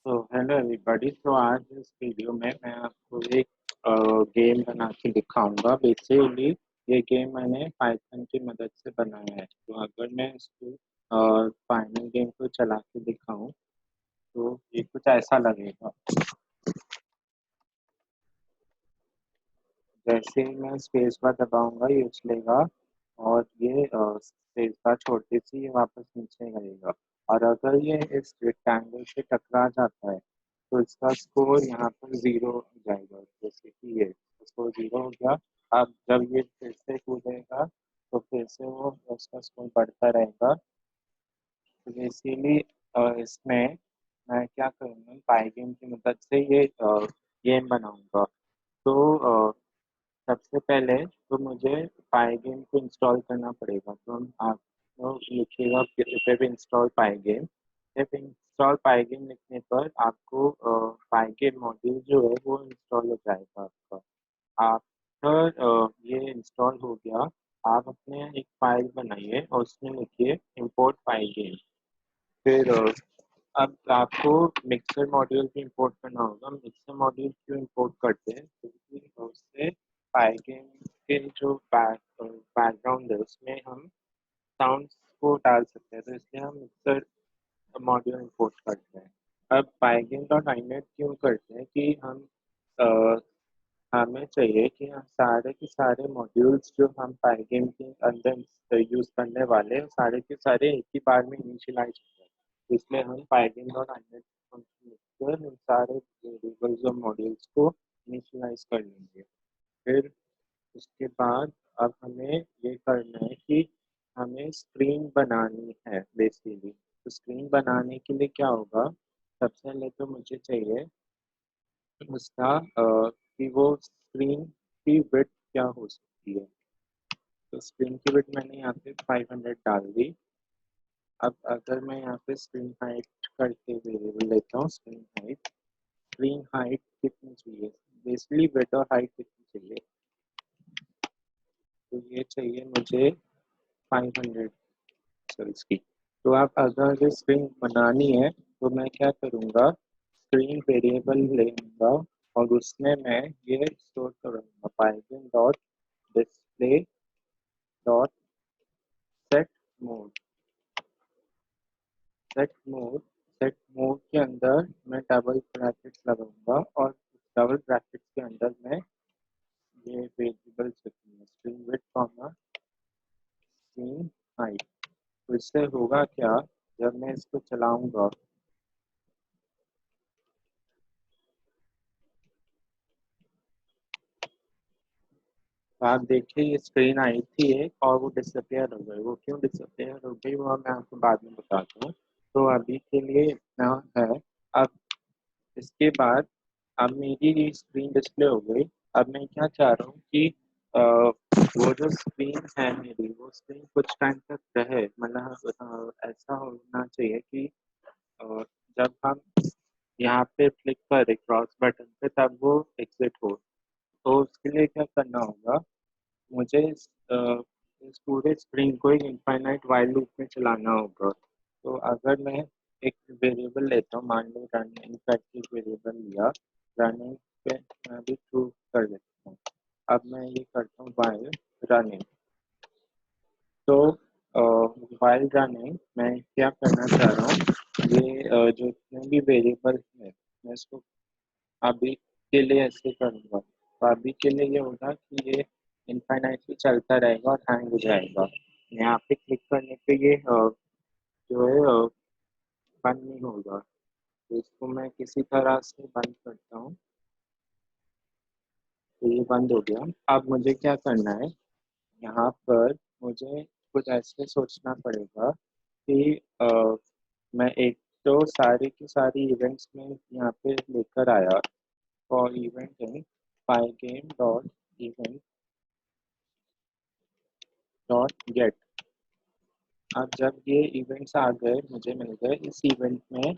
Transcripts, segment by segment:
तो hello everybody. तो आज इस वीडियो में मैं आपको एक गेम बना के दिखाऊंगा। बेसिकली ये गेम मैंने पाइथन की मदद से बनाया है। तो अगर मैं इसको फाइनल गेम को चला के दिखाऊं तो ये कुछ ऐसा लगेगा। जैसे ही मैं स्पेस बार दबाऊंगा ये उछलेगा और ये स्पेस बार छोड़ते से ये वापस नीचे गिरेगा। और अगर ये इस रेक्टेंगल से टकरा जाता है तो इसका स्कोर यहाँ पर 0 हो जाएगा। जैसे कि ये स्कोर 0 हो गया। अब जब ये फिर से कूदेगा तो फिर से वो उसका स्कोर बढ़ता रहेगा। तो इसीलिए इसमें मैं क्या करूँगा, पाइगेम की मदद से ये गेम बनाऊंगा। तो सबसे पहले तो मुझे पाइगेम को इंस्टॉल करना पड़ेगा। तो आप तो लिखिएगा पिप इंस्टॉल पाइगेम। पिप इंस्टॉल पाइगेम लिखने पर आपको पाइगेम मॉड्यूल जो है वो इंस्टॉल हो जाएगा आपका। आफ्टर ये इंस्टॉल हो गया, आप अपने एक फाइल बनाइए और उसमें लिखिए इंपोर्ट पाइगेम। फिर अब आपको मिक्सर मॉड्यूल भी इंपोर्ट करना होगा। मिक्सर मॉड्यूल क्यों इंपोर्ट करते हैं, क्योंकि उससे पाइगेम के जो बैकग्राउंड है उसमें हम साउंड्स को डाल सकते हैं। तो इसलिए हम मिक्सर मॉड्यूल इंपोर्ट करते हैं। अब पाइगेम डॉट आईनेट क्यों करते हैं कि अ, हमें चाहिए कि हम सारे के सारे मॉड्यूल्स जो हम पाइगेम के अंदर यूज़ करने वाले हैं सारे के सारे एक ही बार में इनिशियलाइज होते हैं। इसलिए हम पाइगेम डॉट आईनेट फंक्शन लिखकर इन सारे वेरिएबल्स और मॉड्यूल्स को इनिशियलाइज कर लेंगे। फिर उसके बाद अब हमें ये करना है कि हमें स्क्रीन बनानी है बेसिकली। तो स्क्रीन बनाने के लिए क्या होगा, सबसे पहले तो मुझे चाहिए उसका कि वो स्क्रीन की विड्थ क्या हो सकती है। तो स्क्रीन की विड्थ मैंने यहाँ पे 500 डाल दी। अब अगर मैं यहाँ पे स्क्रीन हाइट करके वेरिएबल लेता हूँ, स्क्रीन हाइट कितनी चाहिए, बेसिकली विड्थ और हाइट कितनी चाहिए। तो ये चाहिए मुझे 500 पिक्सेल्स की। तो आप अगर स्क्रीन बनानी है तो मैं क्या करूँगा, स्क्रीन वेरिएबल लेऊंगा और उसमें मैं ये स्टोर करूँगा Python dot display dot set mode. Set mode के अंदर मैं डबल ब्रैकेट्स लगाऊंगा और डबल ब्रैकेट्स के अंदर मैं ये वेरिएबल रखूंगा screen width comma screen height. तो इससे होगा क्या, जब मैं इसको चलाऊंगा तो आप देखिए ये स्क्रीन आई थी एक और वो डिसअपेयर हो गई। वो क्यों डिसअपेयर हो गई वो मैं आपको बाद में बताता हूँ। तो अभी के लिए इतना है। अब इसके बाद अब मेरी स्क्रीन डिस्प्ले हो गई। अब मैं क्या चाह रहा हूँ कि वो जो स्क्रीन है मेरी वो स्क्रीन कुछ टाइम तक रहे। मतलब ऐसा होना चाहिए कि अ, जब हम यहाँ पे क्लिक करें क्रॉस बटन पे तब वो एग्जिट हो। तो उसके लिए क्या करना होगा, मुझे इस पूरे स्क्रीन को एक इनफाइनाइट वाइल लूप में चलाना होगा। तो अगर मैं एक वेरिएबल लेता हूँ, मान लो रनिंग करके एक वेरिएबल लिया, रनिंग पे मैं भी ट्रू कर देता हूँ। अब मैं ये करता हूँ वाइल रनिंग। तो वाइल रनिंग मैं क्या करना चाह रहा हूँ, ये जो जितने भी वेरिएबल है मैं इसको अभी के लिए ऐसे करूँगा। तो अभी के लिए ये होगा कि ये इनफाइनाइटली चलता रहेगा और हैंग हो जाएगा। यहाँ पे क्लिक करने पे ये जो है बंद नहीं होगा। तो इसको मैं किसी तरह से बंद करता हूँ। तो ये बंद हो गया। अब मुझे क्या करना है, यहाँ पर मुझे कुछ ऐसे सोचना पड़ेगा कि मैं एक तो सारी की सारी इवेंट्स में यहाँ पे लेकर आया for event in Pygame dot event dot get. अब जब ये इवेंट्स आ गए मुझे मिल गए, इस इवेंट में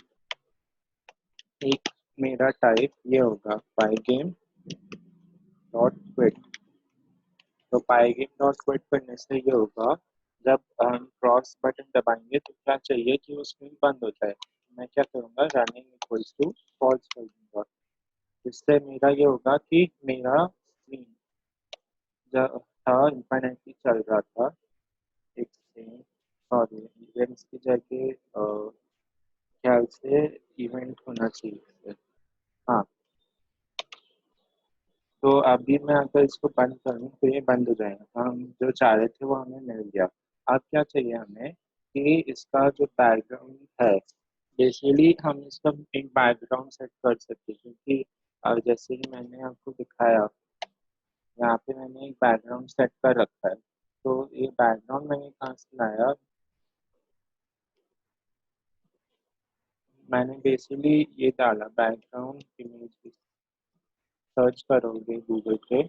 एक मेरा टाइप ये होगा पाइगेम डॉट क्विट। तो पाइगेम डॉट क्विट करने से ये होगा, जब हम क्रॉस बटन दबाएंगे तो क्या चाहिए कि वो स्क्रीन बंद हो जाए। मैं क्या करूँगा, रनिंग इक्वल्स टू इससे मेरा ये होगा कि मेरा screen जब था इंफिनिटी चल रहा था एक सेकंड, सॉरी इवेंट्स की जगह ख्याल से इवेंट होना चाहिए। हाँ, तो अभी मैं अगर इसको बंद करूँ तो ये बंद हो जाएगा। हम जो चाह रहे थे वो हमें मिल गया। अब क्या चाहिए हमें कि इसका जो बैकग्राउंड है, बेसिकली हम इसका एक बैकग्राउंड सेट कर सकते हैं, क्योंकि जैसे कि मैंने आपको दिखाया, यहाँ पे मैंने एक बैकग्राउंड सेट कर रखा है। तो ये बैकग्राउंड मैंने कहाँ से लाया, मैंने बेसिकली ये डाला बैकग्राउंड इमेज, सर्च करोगे गूगल पे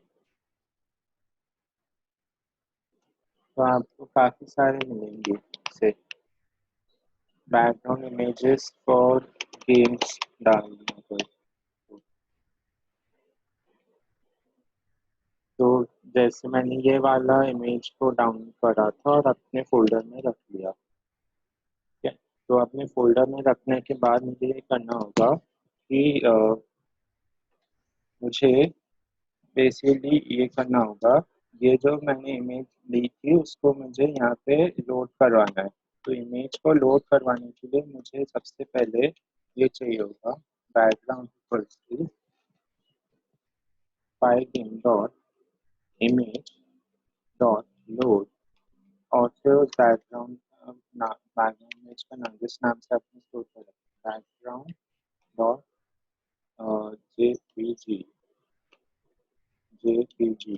तो आपको काफ़ी सारे मिलेंगे से बैकग्राउंड इमेजेस फॉर गेम्स डालने पर। तो जैसे मैंने ये वाला इमेज को डाउनलोड करा था और अपने फोल्डर में रख लिया। ठीक है, तो अपने फोल्डर में रखने के बाद मुझे ये करना होगा कि मुझे बेसिकली ये करना होगा, ये जो मैंने इमेज ली थी उसको मुझे यहाँ पे लोड करवाना है। तो इमेज को लोड करवाने के लिए मुझे सबसे पहले ये चाहिए होगा background equals to pygame dot image dot load, और फिर उस बैकग्राउंड बैकग्राउंड इमेज का नाम जिस नाम से आपने स्टोर करा बैकग्राउंड डॉट जेपीजी जेपीजी।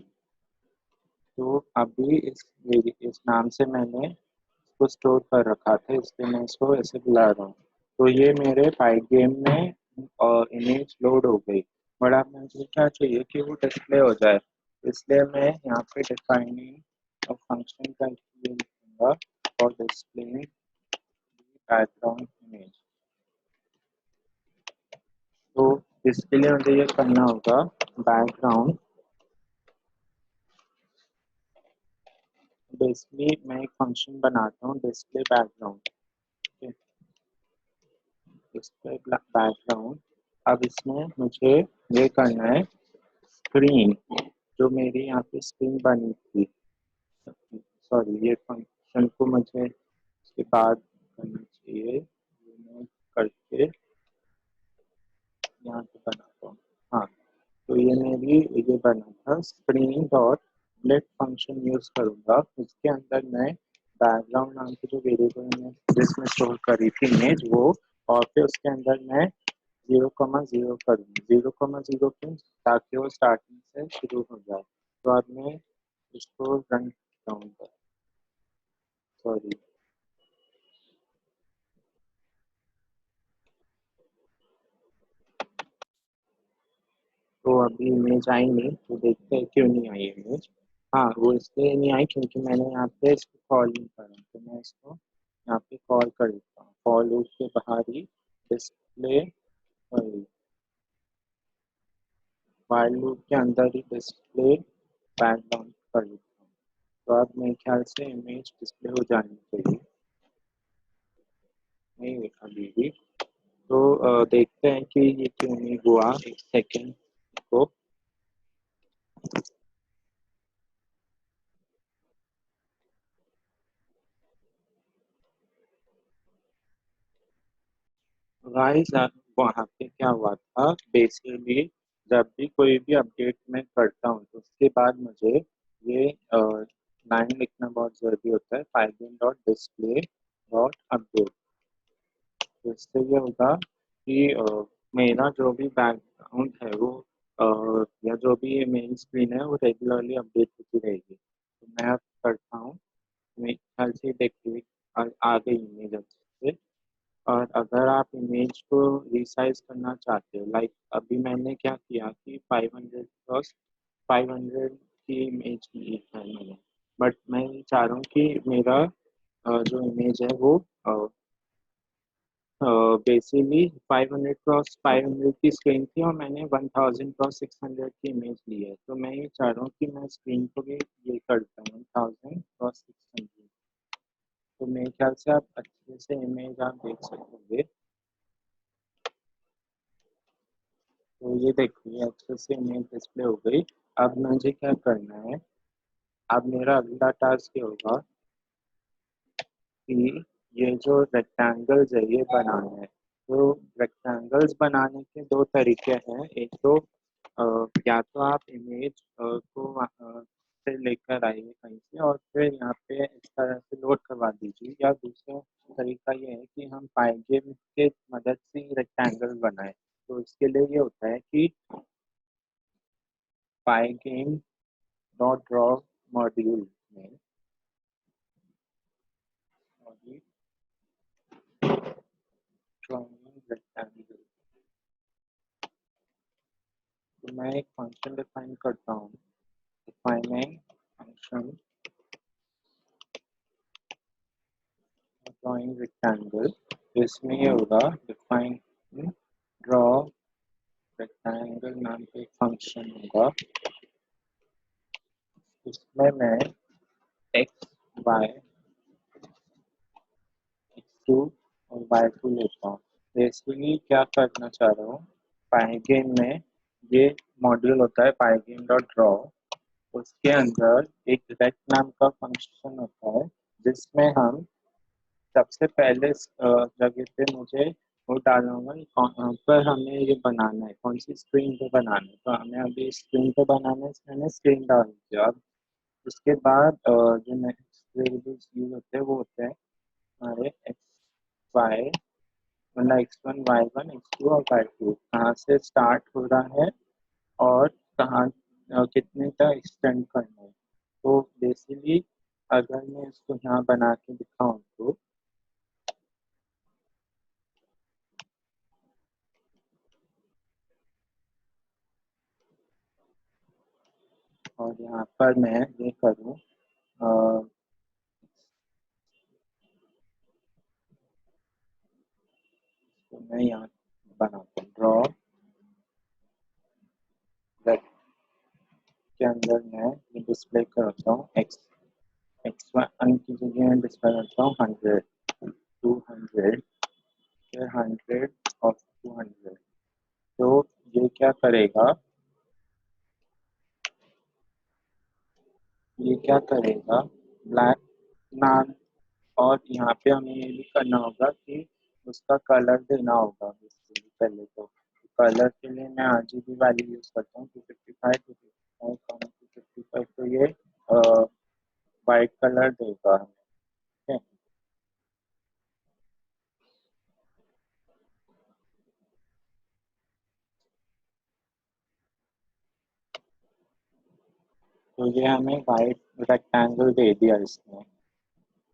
तो अभी इस नाम से मैंने इसको स्टोर कर रखा था, इसलिए मैं इसको ऐसे बुला रहा हूँ। तो ये मेरे पाइप गेम में इमेज लोड हो गई। बट अब मुझे क्या चाहिए कि वो डिस्प्ले हो जाए, इसलिए मैं यहाँ पे डिफाइनिंग फंक्शन का यूज करूँगा और डिस्प्ले बैकग्राउंड इमेज। तो इसके लिए मुझे ये करना होगा बैकग्राउंड, बेसिकली मैं एक फंक्शन बनाता हूँ डिस्प्ले बैकग्राउंड, डिस्प्ले बैकग्राउंड। अब इसमें मुझे ये करना है स्क्रीन, जो मेरी यहाँ पे स्क्रीन बनी थी, सॉरी ये फंक्शन को मुझे इसके बाद करना चाहिए, ये मैं करके यहाँ पे बनाता हूँ। हाँ, तो ये मेरी ये बना था screen dot blit function use करूँगा, उसके अंदर मैं बैकग्राउंड नाम की जो वेरिएबल मैंने जिसमें स्टोर करी थी इमेज वो, और फिर उसके अंदर मैं 0,0 करूँगी। 0,0 क्यों, ताकि वो स्टार्टिंग से शुरू हो जाए। तो अब मैं इसको रन करूँगा, सॉरी तो अभी इमेज आई नहीं, तो देखते हैं क्यों नहीं आई इमेज। हाँ, वो इसलिए नहीं आई क्योंकि मैंने यहाँ पे इसको कॉल नहीं करा, तो मैं इसको यहाँ पे कॉल कर देता हूँ। फॉर लूप के बाहर ही डिस्प्ले, वाइल लूप के अंदर ही डिस्प्ले बैकग्राउंड कर देता हूँ। तो अब मेरे ख्याल से इमेज डिस्प्ले हो जानी चाहिए, नहीं अभी भी। तो देखते हैं कि ये क्यों नहीं हुआ, एक सेकेंड को। गाइस वहाँ पे क्या हुआ था, बेसिकली जब भी कोई भी अपडेट मैं करता हूँ तो उसके बाद मुझे ये लाइन लिखना बहुत जरूरी होता है, file dot display dot update. तो इससे ये होगा कि मेरा जो भी बैकग्राउंड है वो या जो भी मेरी स्क्रीन है वो रेगुलरली अपडेट होती रहेगी। तो मैं अब करता हूँ, मेरे ख्याल से देखिए आ गई इमेज अच्छे से। और अगर आप इमेज को रिसाइज करना चाहते हो, लाइक अभी मैंने क्या किया कि 500 क्रॉस 500 की इमेज ली है मैंने, बट मैं ये चाह रहा हूँ कि मेरा जो इमेज है वो बेसिकली 500 क्रॉस 500 की स्क्रीन थी और मैंने 1000 क्रॉस 600 की इमेज ली है। तो मैं ये चाह रहा हूँ कि मैं स्क्रीन को भी ये करता हूँ 1000 क्रॉस 600। तो मेरे ख्याल से आप अच्छे से इमेज आप देख सकोगे। तो ये देखो ये अच्छे से इमेज डिस्प्ले हो गई। अब मुझे क्या करना है, अब मेरा अगला टास्क ये होगा कि ये जो रेक्टेंगल्स है ये बनाना है। तो रेक्टेंगल्स बनाने के दो तरीके हैं। एक तो या तो आप इमेज को से लेकर आइए कहीं से और फिर यहाँ पे इस तरह से लोड करवा दीजिए, या दूसरा तरीका ये है कि हम पाइगेम के मदद से रेक्टेंगल बनाए। तो इसके लिए ये होता है कि पाइगेम डॉट ड्रॉ मॉड्यूल में ड्राइंग रेक्टेंगल, तो मैं एक फंक्शन डिफाइन करता हूँ, डिफाइनिंग फंक्शन ड्राइंग रेक्टेंगल। इसमें ये होगा डिफाइन ड्रॉ रेक्टेंगल नाम का एक फंक्शन होगा। इसमें मैं एक्स वाई x2 और y2 लेता हूँ। बेसिकली क्या करना चाह रहा हूँ, पाइगेम में ये मॉड्यूल होता है पाइगेम डॉट ड्रॉ, उसके अंदर एक रेक्ट नाम का फंक्शन होता है जिसमें हम सबसे पहले जगह पे मुझे वो डालना होगा कि कहाँ पर हमें ये बनाना है, कौन सी स्क्रीन पे बनाना है। तो हमें अभी स्क्रीन पे बनाना है, इसमें मैंने स्क्रीन डाल दिया। अब उसके बाद जो नेक्स्ट वेरिएबल्स यूज होते हैं वो होते हैं हमारे एक्स वाई, मतलब x1 y1 x2 और y2 कहाँ से स्टार्ट हो रहा है और कहाँ कितने तक एक्सटेंड करना है। तो बेसिकली अगर मैं इसको यहाँ बना के दिखाऊँ तो और यहाँ पर मैं ये करूँ, तो मैं यहाँ बनाता हूँ ड्रॉ रेक्ट के अंदर मैं ये डिस्प्ले करता हूँ एक्स एक्स वन की जगह मैं डिस्प्ले करता हूँ 100 200 फिर 100 और 200। तो ये क्या करेगा, ये क्या करेगा ब्लैक नाम, और यहाँ पे हमें ये भी करना होगा कि उसका कलर देना होगा। बेसिकली पहले तो कलर के लिए मैं RGB वैल्यू यूज करता हूँ 255 तो ये वाइट कलर देगा हमें। ठीक है, तो ये हमें वाइट रेक्टेंगल दे दिया इसने।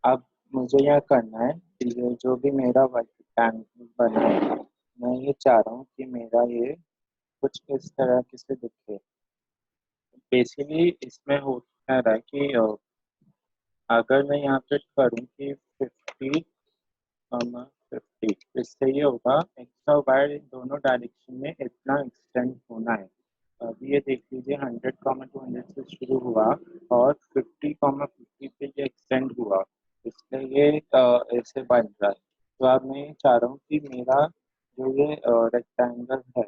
अब मुझे यह करना है कि ये जो भी मेरा रेक्टेंगल बना है मैं ये चाह रहा हूँ कि मेरा ये कुछ इस तरह के से दिखे। बेसिकली इसमें हो क्या रहा है कि अगर मैं यहाँ पे करूँ कि 50 50, इससे ये होगा एक्स और वाई दोनों डायरेक्शन में इतना एक्सटेंड होना है। अभी ये देख लीजिए 100, 200 से शुरू हुआ और 50, 50 पे ये एक्सटेंड हुआ, इसलिए ये ऐसे बन रहा है। तो अब मैं ये चाह रहा हूँ कि मेरा जो ये रेक्टेंगल है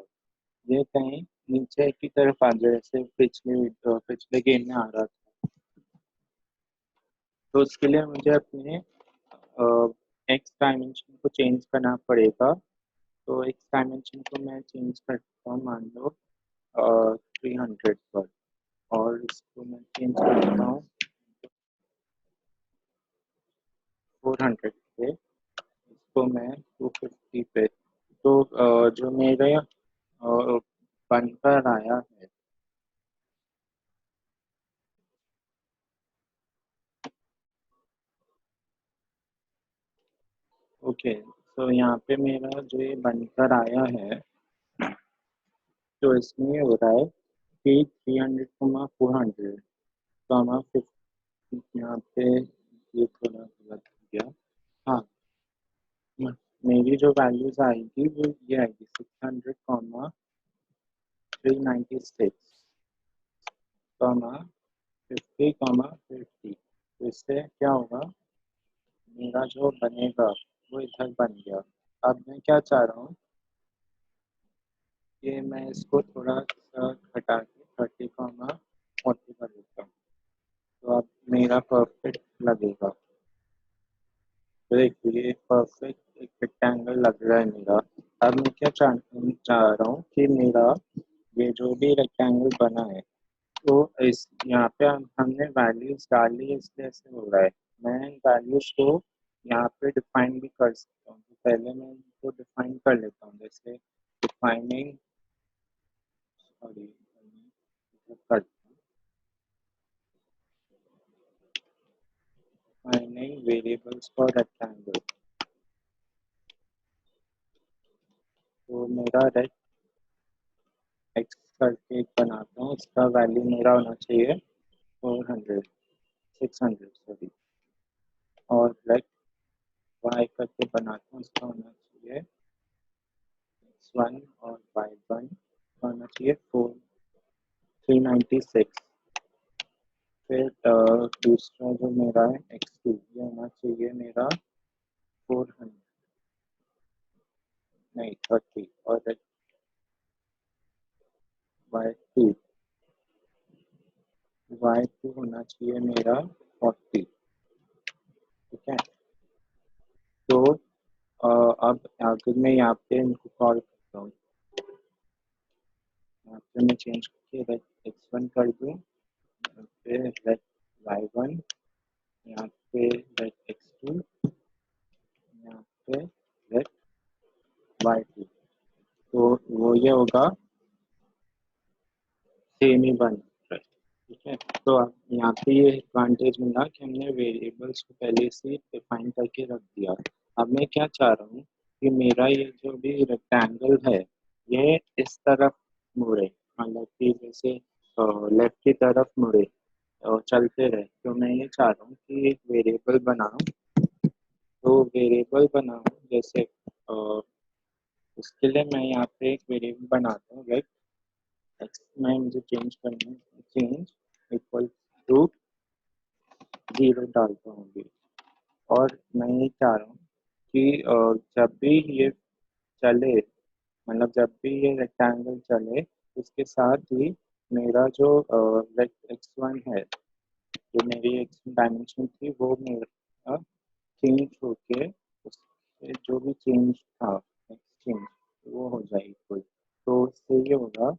ये कहीं नीचे की तरफ आ जाए, जैसे पिछले गेम में आ रहा था। तो उसके लिए मुझे अपने एक्स डायमेंशन को चेंज करना पड़ेगा। तो एक्स डायमेंशन को मैं चेंज करता हूँ, मान लो 300 पर, और इसको मैं चेंज करता हूँ 400 पे, इसको मैं 250 पे। तो जो मेरे बनकर आया है, ओके, तो यहाँ पे मेरा जो ये बनकर आया है, तो इसमें ये हो रहा है कि 300, 400, तो हमारा 50 यहाँ पे ये थोड़ा गलत हो गया। हाँ, मेरी जो वैल्यूज आएगी वो ये आएगी 600, 396, 50, 50। तो इससे क्या होगा, मेरा जो बनेगा वो इधर बन गया। अब मैं क्या चाह रहा हूँ, ये मैं इसको थोड़ा सा घटा के 30, 40 कर देता हूँ, तो अब मेरा परफेक्ट लगेगा। तो देखिए ये परफेक्ट एक रेक्टेंगल लग रहा है मेरा। अब मैं क्या चाह रहा हूँ कि मेरा ये जो भी रेक्टेंगल बना है, तो इस यहाँ पे हमने वैल्यूज डाली है, इसलिए ऐसे हो रहा है। मैं वैल्यूज को यहाँ पे डिफाइन भी कर सकता हूँ, तो पहले मैं इनको डिफाइन कर लेता हूँ, जैसे डिफाइनिंग, सॉरी करता हूँ, डिफाइनिंग वेरिएबल्स फॉर रेक्टेंगल। तो मेरा रेक्ट एक्स करके एक बनाता हूँ, इसका वैल्यू मेरा होना चाहिए 400, 600 सॉरी। और रेक्ट वाई करके बनाता हूँ, इसका होना चाहिए x1 और y1 होना चाहिए 396। फिर दूसरा जो मेरा है x2, ये होना चाहिए मेरा 400, नहीं 30। और y2, y2 होना चाहिए मेरा 40। ठीक है, तो अब अगर मैं यहाँ पे इनको कॉल करता हूँ, यहाँ पे मैं चेंज करके रेक्ट x1 कर दूँ, यहाँ पे रेक्ट y1, यहाँ पे रेक्ट x2, यहाँ पे रेक्ट y2, तो वो ये होगा सेम ही बन रहा है। ठीक है, तो अब यहाँ पे ये एडवांटेज मिला कि हमने वेरिएबल्स को पहले से डिफाइन करके रख दिया। अब मैं क्या चाह रहा हूँ कि मेरा ये जो भी रेक्टेंगल है, ये इस तरफ मुड़े, मतलब कि जैसे लेफ्ट की तरफ मुड़े और चलते रहे। तो मैं ये चाह रहा हूँ कि एक वेरिएबल बनाऊँ, तो वेरिएबल बनाऊँ जैसे उसके लिए मैं यहाँ पे एक वेरिएबल बनाता हूँ, लाइक एक्स में मुझे चेंज करना है, चेंज इक्वल टू 0 डालता हूँ अभी। और मैं ये चाह रहा हूँ कि जब भी ये चले, मतलब जब भी ये रेक्टेंगल चले, उसके साथ ही मेरा जो x1 है, जो मेरी एक्स डायमेंशन थी, वो मेरा चेंज होके उससे जो भी चेंज था एक्सचेंज, वो हो जाएगी कोई। तो उससे ये होगा,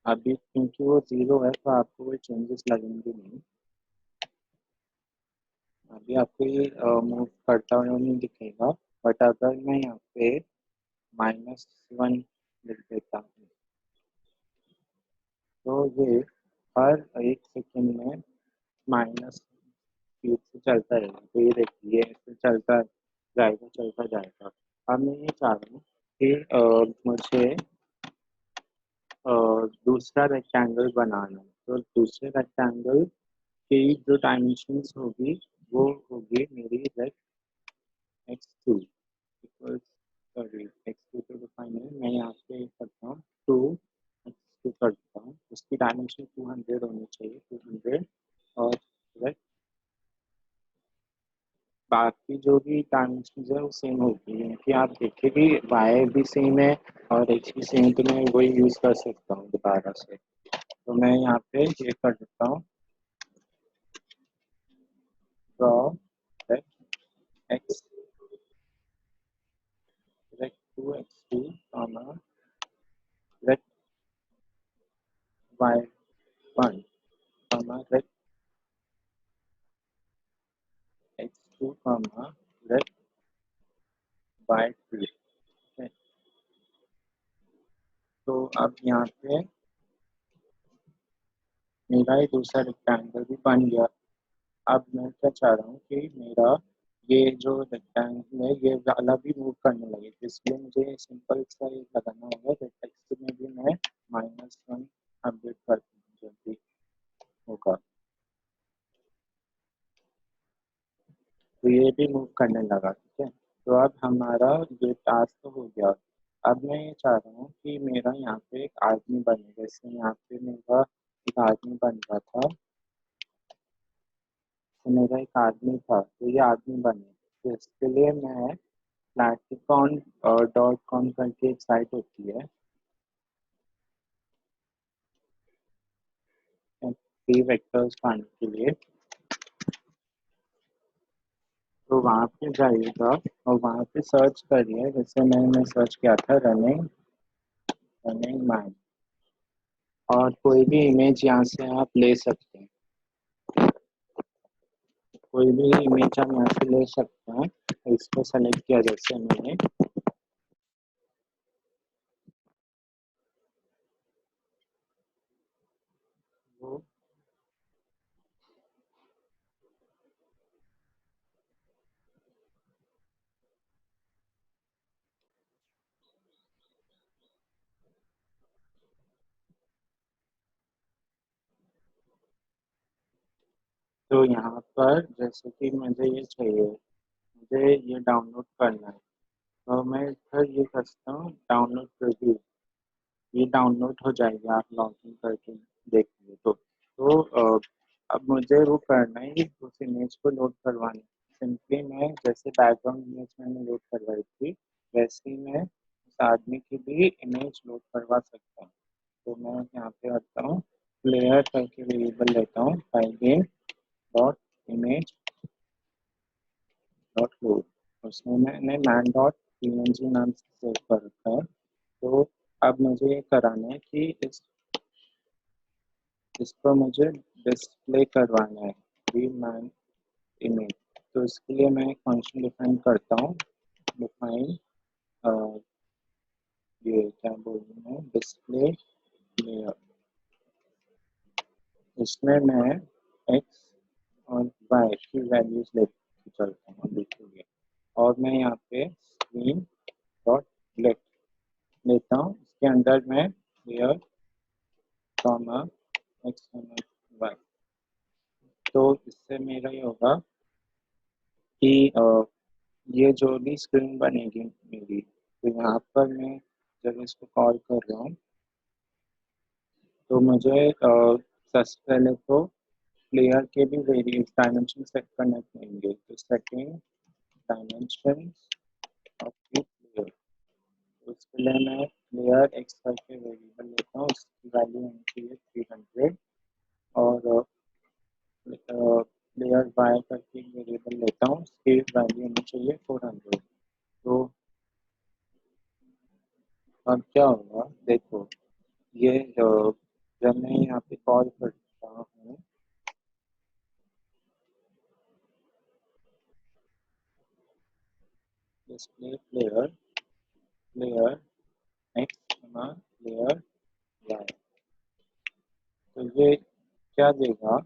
अभी क्योंकि वो 0 है तो आपको कोई चेंजेस लगेंगे नहीं। अभी आपको ये मूव करता हुआ नहीं दिखेगा, बट अगर मैं यहाँ पे -1 लिख देता हूँ, तो ये हर 1 सेकेंड में माइनस स्पीड से चलता रहेगा। तो ये देखिए ऐसे चलता जाएगा, चलता जाएगा। अब मैं ये चाह रहा हूँ कि मुझे दूसरा रेक्टेंगल बनाना है, तो दूसरे रेक्टेंगल की जो डायमेंशंस होगी, वो होगी मेरी x2 इक्वल्स, सॉरी x2 तो डिफाइन है, मैं यहाँ पे करता हूँ 2 x2 करता हूँ, उसकी डायमेंशन 200 होनी चाहिए, 200। और right, बाकी जो भी डायमेंशन है वो सेम होगी, क्योंकि आप देखिए कि y भी सेम है और x भी सेम, तो मैं वही यूज़ कर सकता हूँ दोबारा से। तो मैं यहाँ पे ये कर देता हूँ, draw x rect 2x2 comma rect y1 comma rect x2 comma rect y3। तो अब यहाँ पे मेरा ये दूसरा रेक्टेंगल भी बन गया। अब मैं क्या चाह रहा हूँ कि मेरा ये जो रेक्टेंगल है ये वाला भी मूव करने लगे, तो इसलिए मुझे सिंपल सा ये लगाना होगा, तो टेक्स्ट में भी मैं -1 अपडेट कर दूँ जब भी होगा, तो ये भी मूव करने लगा। ठीक है, तो अब हमारा ये टास्क तो हो गया। अब मैं ये चाह रहा हूँ कि मेरा यहाँ पे एक आदमी बने, जैसे यहाँ पे मेरा एक आदमी बन रहा था, तो मेरा एक आदमी था, तो ये आदमी बने। तो इसके लिए मैं प्लेटिकॉन .com करके एक साइट होती है, 3 वेक्टर्स पाने के लिए, तो वहाँ पे जाइएगा और वहाँ पे सर्च करिए। जैसे मैंने सर्च किया था रनिंग रनिंग मैन, और कोई भी इमेज यहाँ से आप ले सकते हैं, कोई भी इमेज हम यहाँ से ले सकते हैं। इसको सेलेक्ट किया जैसे मैंने, वो तो यहाँ पर जैसे कि मुझे ये चाहिए, मुझे ये डाउनलोड करना है, तो मैं फिर ये कर सकता हूँ डाउनलोड प्रीव्यू। ये डाउनलोड हो जाएगी, आप लॉगिन करके देखिए। अब मुझे वो करना है, उस इमेज को लोड करवाना है। सिंपली मैं जैसे बैकग्राउंड इमेज मैंने लोड करवाई थी, वैसे ही मैं उस आदमी की भी इमेज लोड करवा सकता हूँ। तो मैं यहाँ पे आता हूँ, प्लेयर करके वेरिएबल लेता हूँ, file game dot image dot load, उसमें मैंने मैन डॉट png नाम से सेव कर रखा है। तो अब मुझे ये कराना है कि इसको मुझे डिस्प्ले करवाना है, वी मैन इमेज। तो इसके लिए मैं एक फंक्शन डिफाइन करता हूँ, डिफाइन ये क्या बोलूँ मैं, डिस्प्ले लेयर। इसमें मैं एक्स और वाई की वैल्यूज लेके चलता हूँ अभी के लिए, और मैं यहाँ पे स्क्रीन डॉट लेट लेता हूँ। इसके अंदर मैं लेयर कॉमा एक्स वाई। तो इससे मेरा ये होगा कि ये जो भी स्क्रीन बनेगी मेरी, तो यहाँ पर मैं जब इसको कॉल कर रहा हूँ, तो मुझे सबसे पहले तो प्लेयर के भी वेरिएबल डायमेंशन सेट करने पड़ेंगे। तो setting dimension of the player, उसके लिए मैं प्लेयर एक्स करके वेरिएबल लेता हूँ, उसकी वैल्यू होनी चाहिए 300, और प्लेयर वाई करके वेरिएबल लेता हूँ, उसकी वैल्यू होनी चाहिए 400। तो अब क्या होगा देखो, ये जब मैं यहाँ पे कॉल करता हूँ, display player player X player Y, तो ये क्या देगा,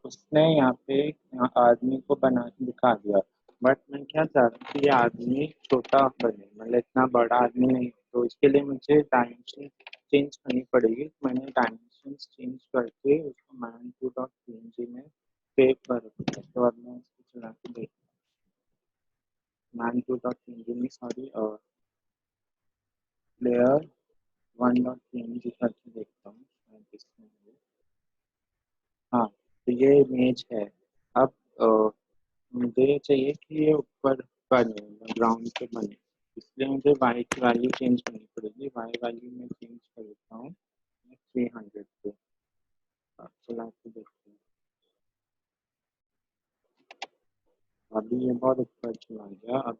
उसने यहाँ पे यहाँ आदमी को बना के दिखा दिया। बट मैं क्या चाह रहा हूँ कि ये आदमी छोटा बने, मतलब इतना बड़ा आदमी नहीं। तो इसके लिए मुझे डायमेंशन चेंज करनी पड़ेगी। तो मैंने डायमेंशन चेंज करके उसको man2.png में सेव कर रखा है। तो अब मैं इसको चला के देख, man2.png में सॉरी प्लेयर 1.png करके देखता हूँ शायद इसमें है। हाँ, तो ये इमेज है। अब मुझे चाहिए कि ये ऊपर बने, ग्राउंड पे बने, इसलिए मुझे वाई की वैल्यू चेंज करनी पड़ेगी। वाई वैल्यू में चेंज कर देता हूँ 300 पे। चला के देखते हैं, अभी ये बहुत ऊपर चला गया। अब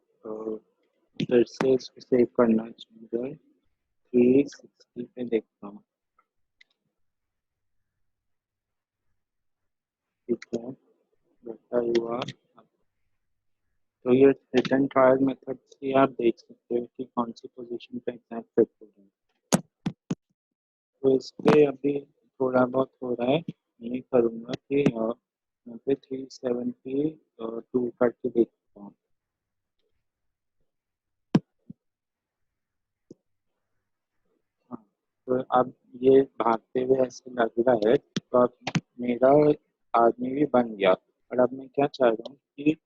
फिर से इसको सेव करना चाहिए, 360 पे देखता हूँ। ठीक है, बैठा हुआ। तो ये रिटर्न ट्रायल मेथड से आप देख सकते हो कि कौन सी पोजीशन पे एग्जैक्ट फिट हो रहा है। तो इस पे अभी थोड़ा बहुत हो रहा है। मैं करूँगा कि यहाँ पे 370 करके देखता हूँ। हाँ, तो अब ये भागते हुए ऐसे लग रहा है, तो अब मेरा आदमी भी बन गया। और अब मैं क्या चाह रहा हूँ कि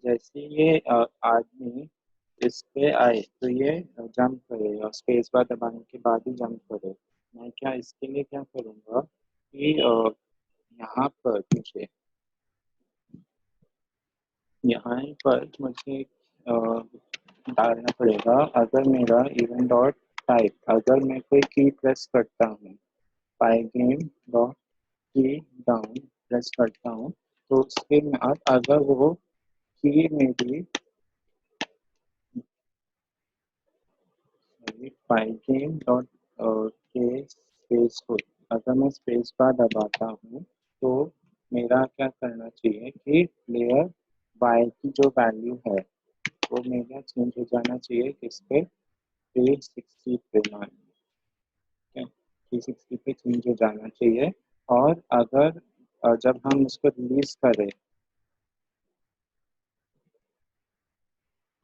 जैसे ये आदमी इस पे आए तो ये जंप करे, और स्पेस बार दबाने के बाद ही जंप करे। मैं क्या इसके लिए क्या करूँगा कि यहाँ पर मुझे यहाँ पर मुझे डालना पड़ेगा। अगर मेरा इवेंट डॉट टाइप अगर मैं कोई की प्रेस करता हूँ पाइगेम डॉट की डाउन प्रेस करता हूँ तो उसके बाद अगर वो की मेरी पाइगेम डॉट के स्पेस हो अगर मैं स्पेस बार दबाता हूँ तो मेरा क्या करना चाहिए कि प्लेयर वाई की जो वैल्यू है वो मेरा चेंज हो जाना चाहिए किस पे 360 पे मान 360 पे चेंज हो जाना चाहिए और अगर जब हम उसको रिलीज करें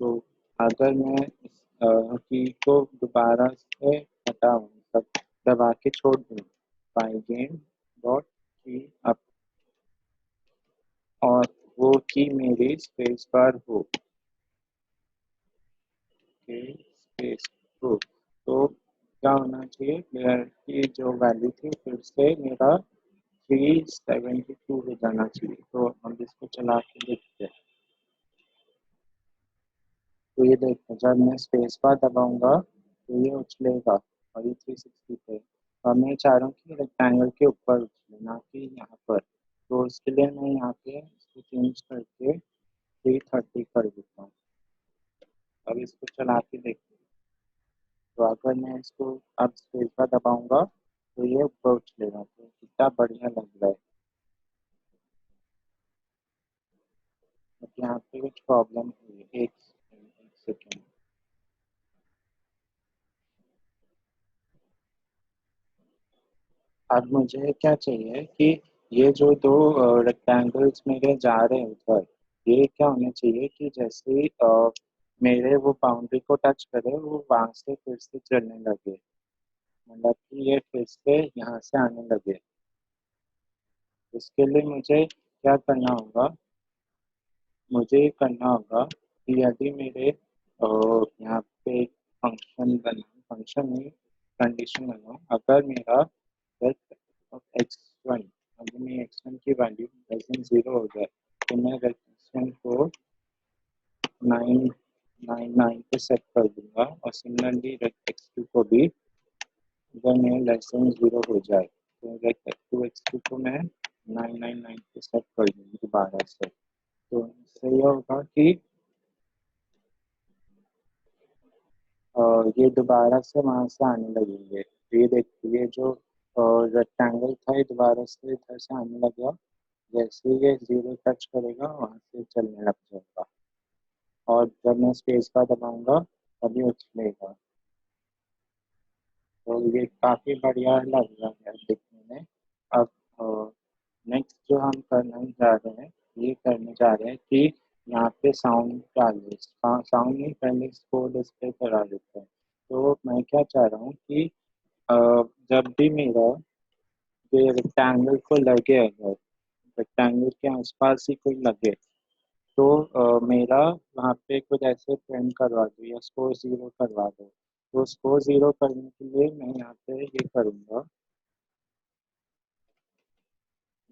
तो अगर मैं इस की को दोबारा से हटाऊँ मतलब दबा के छोड़ दूँ पाइगेम डॉट की अप और वो की मेरी स्पेस बार हो के स्पेस हो तो क्या होना चाहिए प्लेयर की जो वैल्यू थी फिर से मेरा 372 हो जाना चाहिए तो हम इसको चला के देखते हैं तो ये देखो जब मैं स्पेस बार दबाऊंगा तो ये उछलेगा और ये 360 पे और मैं चाह रहा हूँ कि रेक्टेंगल के ऊपर उछले ना कि यहाँ पर तो उसके लिए मैं यहाँ पे इसको चेंज करके 330 कर देता हूँ अब इसको चला के देखते हैं तो अगर मैं इसको अब स्पेस बार दबाऊंगा तो ये ऊपर उछलेगा तो कितना बढ़िया लग रहा है बट यहाँ पे कुछ प्रॉब्लम हुई है एक सेकेंड अब मुझे क्या चाहिए कि ये जो दो रेक्टेंगल्स मेरे जा रहे हैं उधर ये क्या होना चाहिए कि जैसे ही मेरे वो बाउंड्री को टच करे वो वहां से फिर से चलने लगे मतलब कि ये फिर से यहाँ से आने लगे इसके लिए मुझे क्या करना होगा मुझे ये करना होगा कि यदि मेरे यहाँ पे फंक्शन बना फंक्शन नहीं कंडीशन बना अगर मेरा एक्स वन अगर मेरी एक्स वन की वैल्यू लेस देन 0 हो जाए तो मैं एक्स वन को 999 पे सेट कर दूंगा और सिमिलरली एक्स टू को भी अगर मेरा लेस देन 0 हो जाए तो एक्स टू को मैं 999 पे सेट कर दूंगी दोबारा से तो इससे ये होगा कि ये दोबारा से वहां से आने लगेंगे तो ये देखिए ये जो रेक्टेंगल था ये दोबारा से इधर से आने लगा जैसे ही ये जीरो टच करेगा वहां से चलने लग जाएगा और जब मैं स्पेस बार दबाऊंगा तभी उछलेगा तो ये काफी बढ़िया लग रहा है दिखने में अब नेक्स्ट जो हम करने जा रहे हैं ये करने जा रहे हैं कि यहाँ पे साउंड डाले साउंड नहीं पहले इसको डिस्प्ले करा देते हैं तो मैं क्या चाह रहा हूँ कि अ, जब भी मेरा ये रेक्टेंगल को लगे अगर रेक्टेंगल के आसपास ही कोई लगे तो मेरा वहाँ पे कुछ ऐसे प्रिंट करवा दो या स्कोर जीरो करवा दो तो स्कोर जीरो करने के लिए मैं यहाँ पे ये करूँगा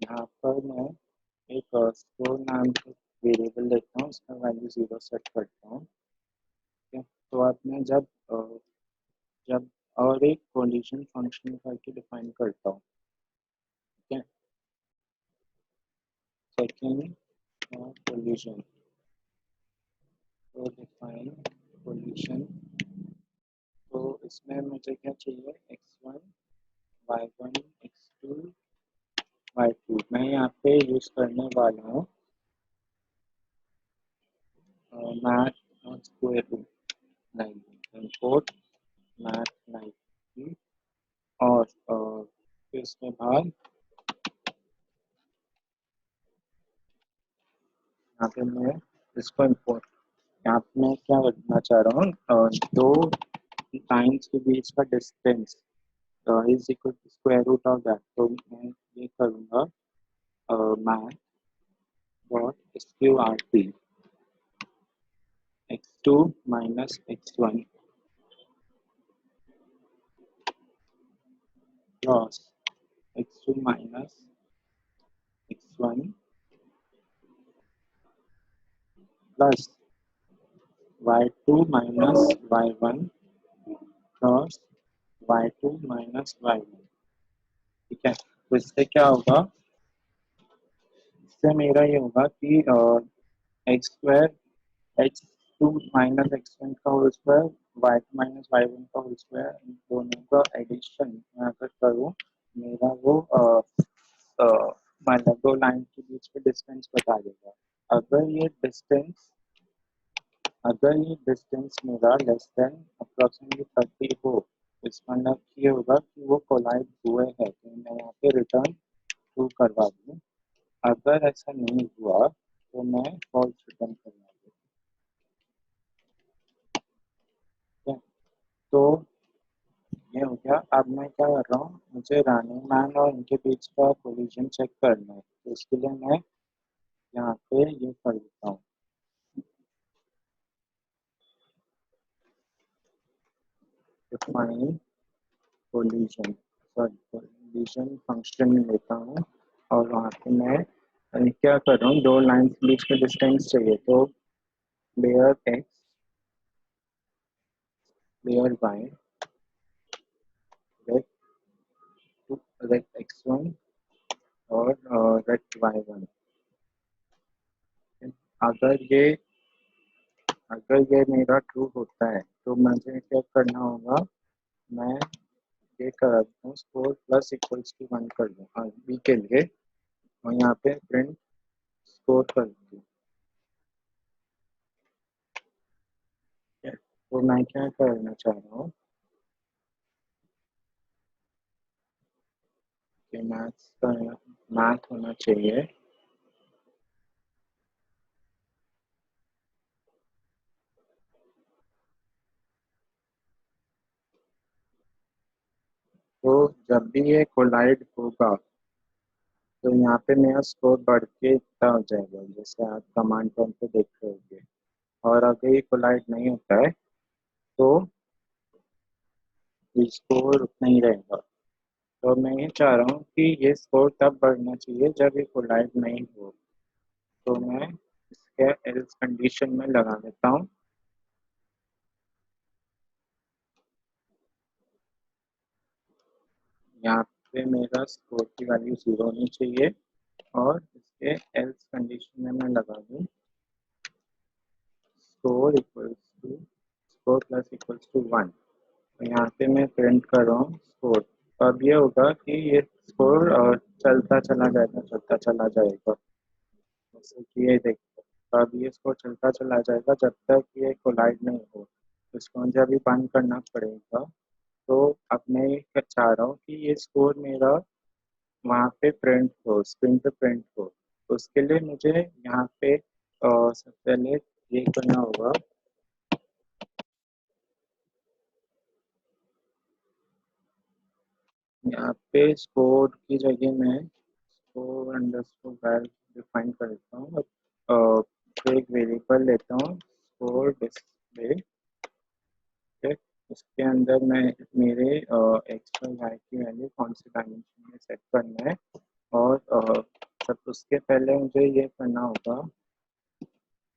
यहाँ पर मैं एक स्कोर नाम का वेरिएबल लेता हूँ उसका वैल्यू जीरो सेट करता हूँ ठीक है तो अब मैं जब और एक कंडीशन फंक्शन करके डिफाइन करता हूँ ठीक है सेकेंड कंडीशन तो डिफाइन कंडीशन तो इसमें मुझे क्या चाहिए X one Y one X two Y two मैं यहाँ पे यूज करने वाला हूँ math square root nine import math nine और फिर इसके बाद यहाँ पे मैं इसको इम्पोर्ट यहाँ पे मैं क्या करना चाह रहा हूँ दो लाइन्स के बीच का distance is equal to square root of that तो मैं ये करूँगा math dot sqrt X two minus X one cross X two minus X one plus Y two minus Y one cross y2 minus y1। ठीक है, तो इससे क्या होगा, इससे मेरा ये होगा कि X square X two minus X one का whole square Y two minus Y one का होल स्क्वायर, इन दोनों का एडिशन मैं अगर करूँ, मेरा वो अ, मतलब दो लाइन के बीच में डिस्टेंस बता देगा। अगर ये डिस्टेंस अगर ये डिस्टेंस मेरा लेस देन अप्रोक्सीमेटली 30 हो, इसका मतलब ये होगा कि वो कोलाइड हुए हैं, तो मैं यहाँ पे रिटर्न ट्रू करवा दूँ। अगर ऐसा नहीं हुआ तो मैं फॉल्स रिटर्न करवा दूँ। ठीक है, तो ये हो गया। अब मैं क्या कर रहा हूँ, मुझे रनिंग मैन और इनके बीच का कोलिजन चेक करना है, तो इसके लिए मैं यहाँ पे ये कर देता हूँ, define collision, sorry collision function लेता हूँ। और वहाँ पे मैं क्या कर रहा हूँ, दो लाइन्स के बीच में डिस्टेंस चाहिए, तो player X player Y rect X one और रेक्ट वाई वन। अगर ये अगर ये मेरा ट्रू होता है तो मुझे क्या करना होगा, मैं ये कर देता हूँ score plus equals to one कर दूँ बी के लिए, और यहाँ पे प्रिंट स्कोर कर दूँ। तो मैं क्या करना चाह रहा हूँ कि मैथ्स का मैथ होना चाहिए, तो जब भी ये कोलाइड होगा तो यहाँ पे मेरा स्कोर बढ़ के इतना हो जाएगा, जैसे आप कमांड टर्म पे देख रहे होंगे। और अगर ये कोलाइड नहीं होता है तो ये स्कोर उतना ही रहेगा। तो मैं ये चाह रहा हूँ कि ये स्कोर तब बढ़ना चाहिए जब ये कोलाइड नहीं हो, तो मैं इसके एल्स कंडीशन में लगा देता हूँ। यहाँ पे मेरा स्कोर की वैल्यू 0 होनी चाहिए, और इसके एल्स कंडीशन में मैं लगा दूँ score equals to score plus equals to one. तो यहाँ पे मैं प्रिंट कर रहा हूँ स्कोर। तो अब ये होगा कि ये स्कोर चलता चला जाएगा, जैसे कि ये देखो। तो अब ये स्कोर चलता चला जाएगा जब तक ये कोलाइड नहीं हो, तो इसको मुझे अभी बंद करना पड़ेगा। तो अब मैं ये चाह रहा हूँ कि ये स्कोर मेरा वहाँ पे प्रिंट हो, स्क्रीन पे प्रिंट हो। तो उसके लिए मुझे यहाँ पे सबसे पहले ये करना होगा, यहाँ पे स्कोर की जगह मैं स्कोर अंडरस्कोर वैल्यू डिफाइन कर देता हूँ। फिर एक वेरिएबल लेता हूँ स्कोर डिस्प्ले। उसके अंदर मैं मेरे एक्स और वाई की वैल्यू कौन सी डायमेंशन में सेट करना है, और सब उसके पहले मुझे ये करना होगा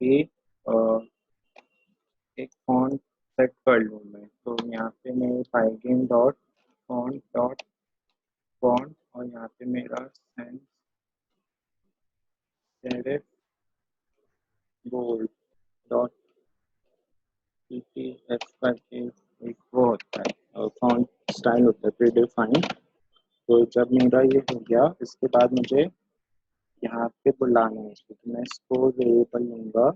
कि अ, एक फॉन्ट सेट कर लूँ मैं। तो यहाँ पे मेरे pygame dot font dot font, और यहाँ पे मेरा sans serif bold dot P T F करके एक वो होता है फॉन्ट स्टाइल होता है प्री डिफाइन। तो जब मेरा ये हो गया, इसके बाद मुझे यहाँ पे बुलाना है इसको, तो मैं इसको वेरिएबल लूँगा,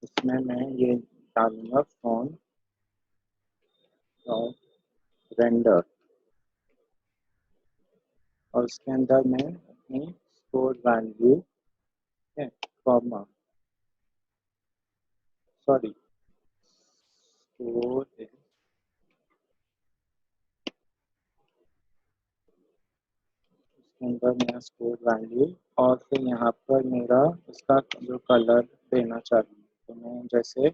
इसमें मैं ये डालूंगा फॉन्ट और रेंडर, और उसके अंदर मैं अपनी स्कोर वैल्यू है कॉमा सॉरी स्कोर उसके अंदर मेरा स्कोर वैल्यू, और फिर यहाँ पर मेरा उसका जो कलर देना चाहिए, तो मैं जैसे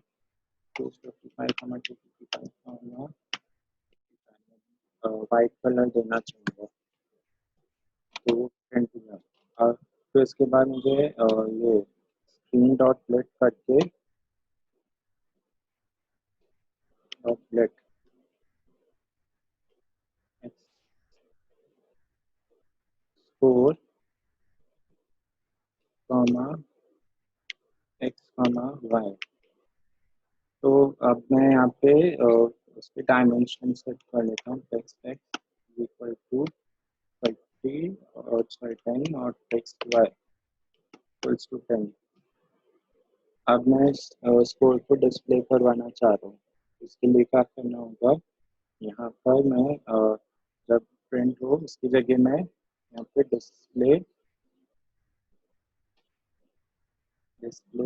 255 255 वाइट कलर देना चाहूँगा, तो वो प्रिंट हो जाएगा। और फिर इसके बाद मुझे ये स्क्रीन डॉट प्लेट करके let x score comma x comma y। तो अब मैं यहाँ पे उसके डायमेंशन सेट कर लेता हूँ। टेक्स्ट x इक्वल टू 30 और 10 और टेक्स्ट y इक्वल्स टू 10। अब मैं स्कोर को डिस्प्ले करवाना चाह रहा हूँ। इसके लिए क्या करना होगा, यहाँ पर मैं जब प्रिंट हो उसकी जगह मैं यहाँ पे डिस्प्ले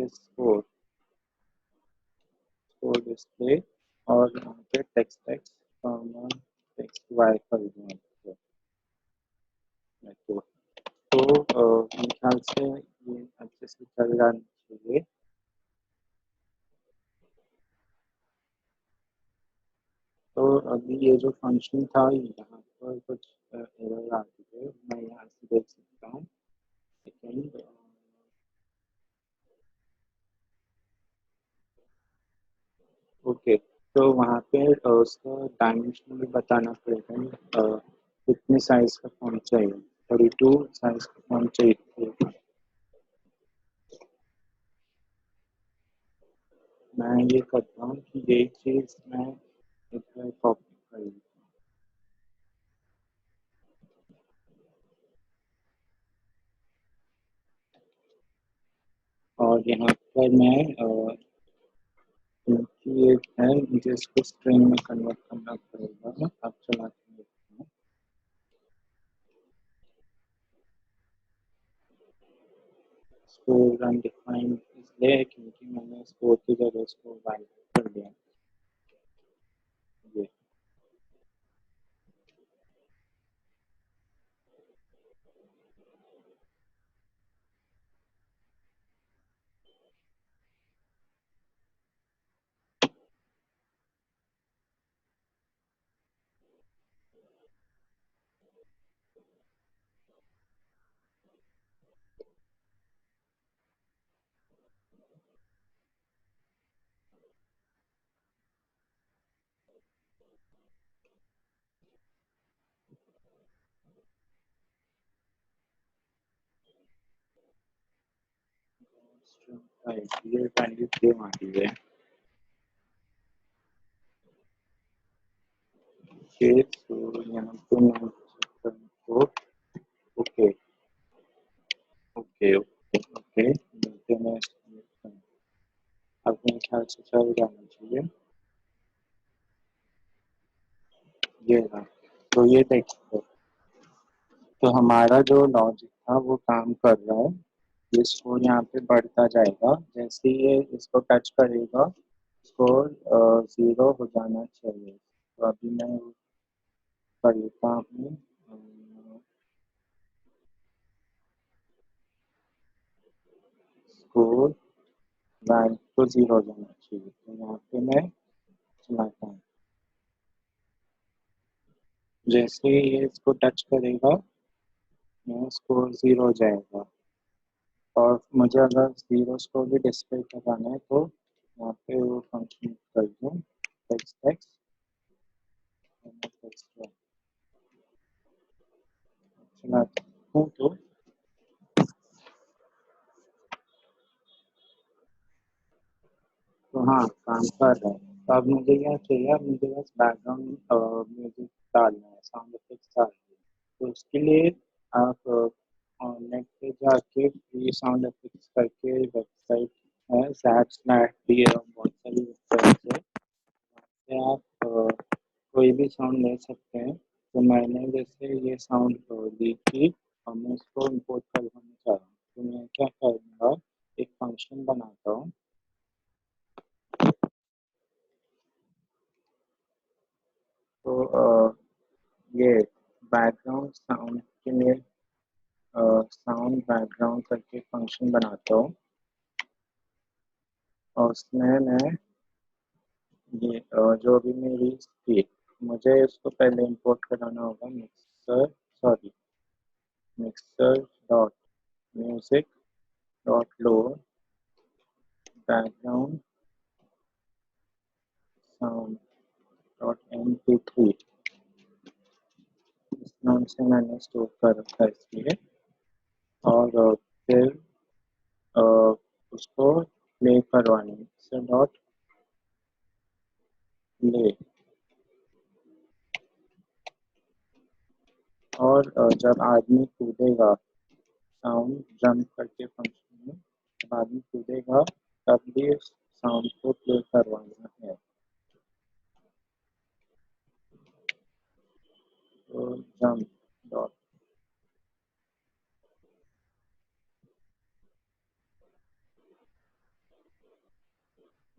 स्कोर स्कोर डिस्प्ले और यहाँ पे टेक्स्ट एक्स टेक्स्ट वाई कर दूँगा। मेरे ख्याल से ये अच्छे से चल जाना चाहिए। तो अभी ये जो फंक्शन था यहाँ पर कुछ एरर आ रही है, मैं यहाँ से देख सकता हूँ। सेकेंड ओके, तो वहाँ पे उसका डायमेंशन भी बताना पड़ेगा। कितने साइज का फ़ॉन्ट चाहिए, 32 साइज का फ़ॉन्ट चाहिए। मैं ये करता हूँ कि यही चीज़ मैं एक बार कॉपी कर लूँ और यहाँ पर मैं क्योंकि एक है मुझे इसको स्ट्रिंग में कन्वर्ट करना पड़ेगा। अब चला के देखते हैं। स्कोर अनडिफाइंड इसलिए है क्योंकि मैंने स्कोर की जगह इसको वाइड कर दिया। ये स्ट्रिंग टाइप ये वैल्यू क्यों आ रही है? ओके, तो यहाँ पे मैं को ओके ओके ओके ओके मिलते हैं। अब मेरे ख्याल से चल जाना चाहिए। ये रहा। तो ये देखो, तो हमारा जो लॉजिक था वो काम कर रहा है। ये स्कोर यहाँ पे बढ़ता जाएगा, जैसे ये इसको टच करेगा स्कोर 0 हो जाना चाहिए। तो अभी मैं कर लेता हूँ स्कोर वैल्यू को 0 हो जाना चाहिए। तो यहाँ पे मैं चलाता हूँ, जैसे ये इसको टच करेगा मेरा स्कोर 0 हो जाएगा। और मुझे अगर 0 स्कोर भी डिस्प्ले करवाना है तो यहाँ पे वो फंक्शन कर दूँ टेक्स्ट टेक्स्ट चलाता हूँ तो हाँ काम कर रहा है। तो अब मुझे क्या चाहिए, अब मुझे बस बैकग्राउंड म्यूजिक डालना है, साउंड इफेक्ट्स डालना है। तो उसके लिए आप नेट पे जाके फ्री साउंड इफेक्ट्स करके वेबसाइट है सैप स्नैप भी है और बहुत सारी वेबसाइट्स है, से आप कोई भी साउंड ले सकते हैं। तो मैंने जैसे ये साउंड ली थी और मैं इसको इम्पोर्ट करवाना चाह रहा हूँ। तो मैं क्या करूँगा, एक फंक्शन बनाता हूँ। तो ये बैकग्राउंड साउंड के लिए साउंड बैकग्राउंड करके फंक्शन बनाता हूँ और उसमें मैं ये जो भी मेरी थी मुझे इसको पहले इंपोर्ट कराना होगा। Mixer dot music dot load background sound dot M P three इस नाम से मैंने स्टोर कर रखा है इसलिए। और फिर अ, उसको प्ले करवानी है, से डॉट प्ले। और जब आदमी कूदेगा, साउंड जंप करके फंक्शन में जब आदमी कूदेगा तब भी साउंड को प्ले करवाना है। तो jump dot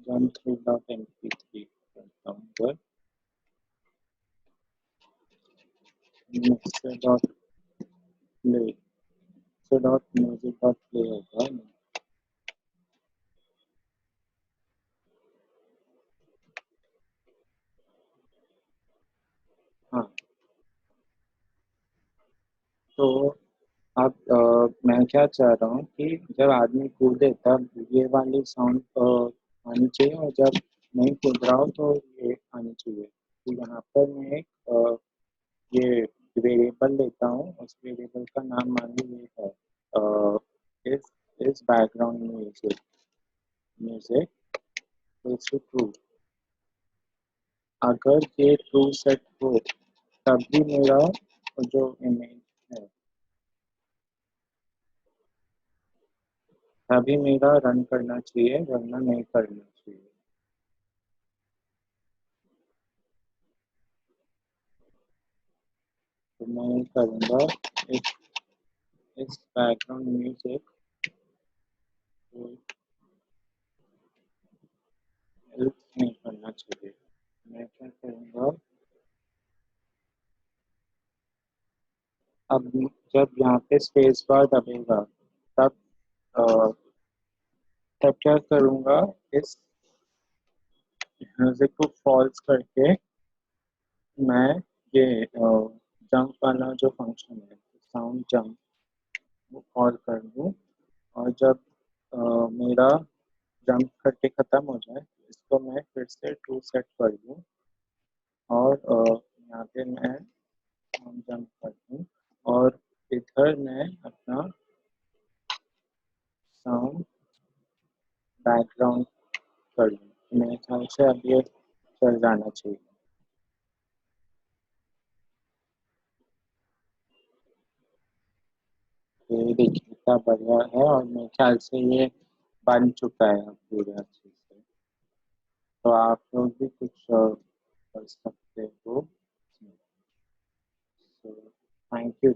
jump three dot M P three करता हूँ अगर मिक्सर डॉट प्ले से डॉट म्यूजिक डॉट प्ले होगा। हाँ, तो अब मैं क्या चाह रहा हूँ कि जब आदमी कूदे तब ये वाली साउंड आनी चाहिए, और जब नहीं कूद रहा हो तो ये आनी चाहिए। तो यहाँ पर मैं एक ये वेरिएबल लेता हूँ, उस वेरिएबल का नाम मान लीजिए है इस बैकग्राउंड म्यूजिक म्यूजिक ट्रू। अगर ये ट्रू सेट हो तब भी मेरा जो इमेज है तभी मेरा रन करना चाहिए, वरना नहीं करना चाहिए। तो मैं करूँगा इस बैकग्राउंड म्यूजिक को एल्स नहीं करना चाहिए। मैं क्या करूँगा, अब जब यहाँ पे स्पेस बार दबेगा तब अ, तब क्या करूँगा, इस म्यूजिक को फॉल्स करके मैं ये जंप वाला जो फंक्शन है साउंड जंप वो कॉल कर दूँ। और जब मेरा जंप करके ख़त्म हो जाए इसको मैं फिर से ट्रू सेट कर दूँ। और यहाँ पे मैं जंप कर दूँ और इधर मैं अपना साउंड बैकग्राउंड कर दूँ। मेरे ख्याल से अब ये चल जाना चाहिए। ये देखिए कितना बढ़िया है, और मेरे ख्याल से ये बन चुका है अब पूरे अच्छे से। तो आप लोग भी कुछ कर सकते हो। So, thank you.